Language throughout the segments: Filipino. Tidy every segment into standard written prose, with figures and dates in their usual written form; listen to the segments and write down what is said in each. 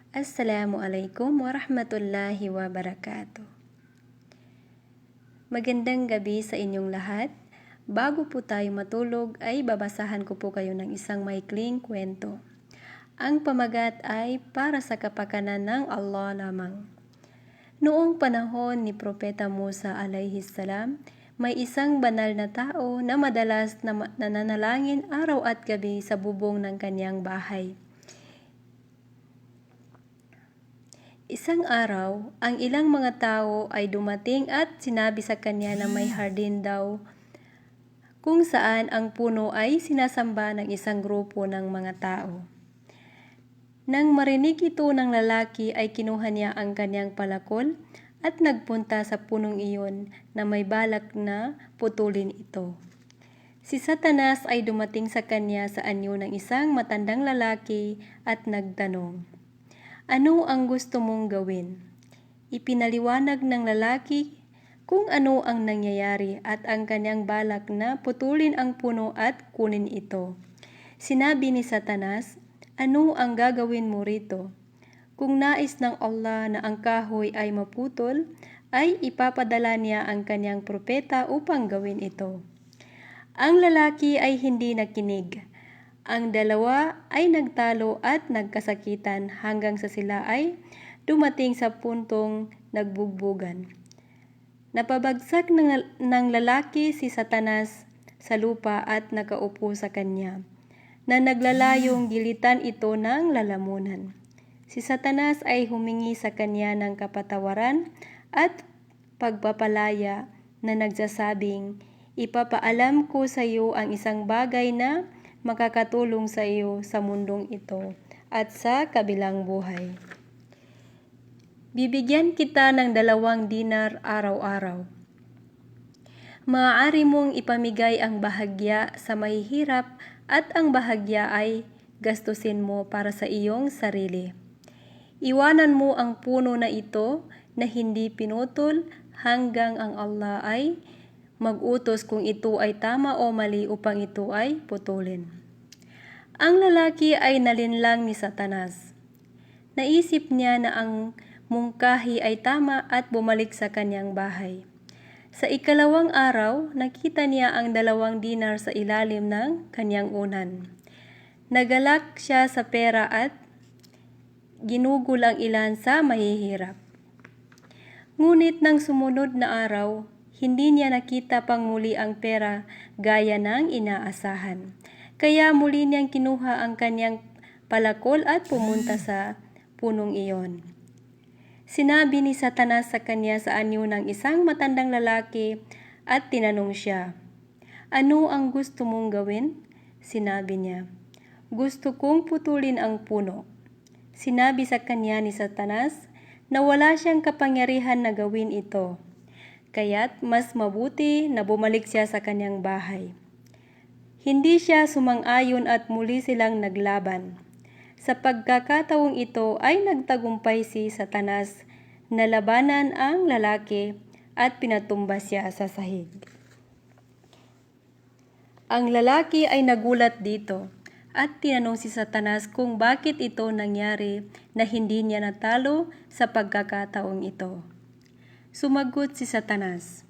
Assalamualaikum warahmatullahi wabarakatuh. Magandang gabi sa inyong lahat. Bago po tayo matulog ay babasahan ko po kayo ng isang maikling kwento. Ang pamagat ay para sa kapakanan ng Allah lamang. Noong panahon ni Propeta Musa alayhi salam, may isang banal na tao na madalas nananalangin araw at gabi sa bubong ng kanyang bahay. Isang araw, ang ilang mga tao ay dumating at sinabi sa kanya na may hardin daw kung saan ang puno ay sinasamba ng isang grupo ng mga tao. Nang marinig ito ng lalaki ay kinuha niya ang kanyang palakol at nagpunta sa punong iyon na may balak na putulin ito. Si Satanas ay dumating sa kanya sa anyo ng isang matandang lalaki at nagtanong, "Ano ang gusto mong gawin?" Ipinaliwanag ng lalaki kung ano ang nangyayari at ang kanyang balak na putulin ang puno at kunin ito. Sinabi ni Satanas, "Ano ang gagawin mo rito? Kung nais ng Allah na ang kahoy ay maputol, ay ipapadala niya ang kanyang propeta upang gawin ito." Ang lalaki ay hindi nakinig. Ang dalawa ay nagtalo at nagkasakitan hanggang sa sila ay dumating sa puntong nagbugbugan. Napabagsak ng lalaki si Satanas sa lupa at nakaupo sa kanya, na naglalayong gilitan ito ng lalamunan. Si Satanas ay humingi sa kanya ng kapatawaran at pagpapalaya na nagsasabing, "Ipapaalam ko sa iyo ang isang bagay na makakatulong sa iyo sa mundong ito at sa kabilang buhay. Bibigyan kita ng 2 dinar araw-araw. Maaari mong ipamigay ang bahagya sa mahihirap at ang bahagya ay gastusin mo para sa iyong sarili. Iwanan mo ang puno na ito na hindi pinutol hanggang ang Allah ay mag-utos kung ito ay tama o mali upang ito ay putulin." Ang lalaki ay nalinlang ni Satanas. Naisip niya na ang mungkahi ay tama at bumalik sa kanyang bahay. Sa ikalawang araw, nakita niya ang 2 dinar sa ilalim ng kanyang unan. Nagalak siya sa pera at ginugol ang ilan sa mahihirap. Ngunit nang sumunod na araw, hindi niya nakita pang muli ang pera gaya ng inaasahan. Kaya muli niyang kinuha ang kanyang palakol at pumunta sa punong iyon. Sinabi ni Satanas sa kanya sa anyo ng isang matandang lalaki at tinanong siya, "Ano ang gusto mong gawin?" Sinabi niya, "Gusto kong putulin ang puno." Sinabi sa kanya ni Satanas na wala siyang kapangyarihan na gawin ito. Kaya't mas mabuti na bumalik siya sa kanyang bahay. Hindi siya sumang-ayon at muli silang naglaban. Sa pagkakataong ito ay nagtagumpay si Satanas na labanan ang lalaki at pinatumba siya sa sahig. Ang lalaki ay nagulat dito at tinanong si Satanas kung bakit ito nangyari na hindi niya natalo sa pagkakataong ito. Sumagot si Satanas,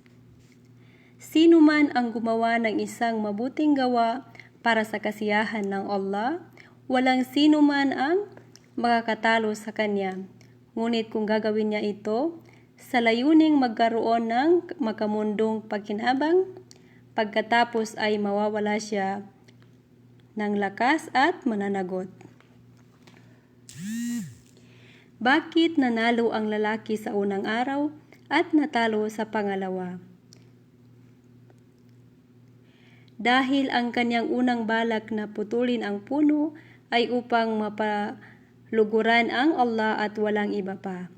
"Sino man ang gumawa ng isang mabuting gawa para sa kasiyahan ng Allah, walang sino man ang makakatalo sa kanya. Ngunit kung gagawin niya ito sa layuning magkaroon ng makamundong pakinabang, pagkatapos ay mawawala siya ng lakas at mananagot." Bakit nanalo ang lalaki sa unang araw at natalo sa pangalawa? Dahil ang kanyang unang balak na putulin ang puno ay upang mapaluguran ang Allah at walang iba pa.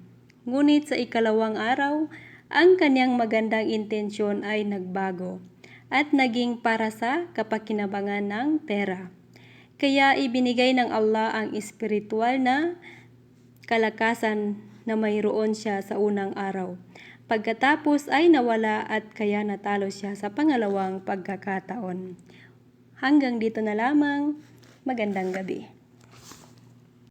Ngunit sa ikalawang araw, ang kanyang magandang intensyon ay nagbago at naging para sa kapakinabangan ng pera. Kaya ibinigay ng Allah ang espiritual na kalakasan na mayroon siya sa unang araw. Pagkatapos ay nawala at kaya natalo siya sa pangalawang pagkakataon. Hanggang dito na lamang. Magandang gabi.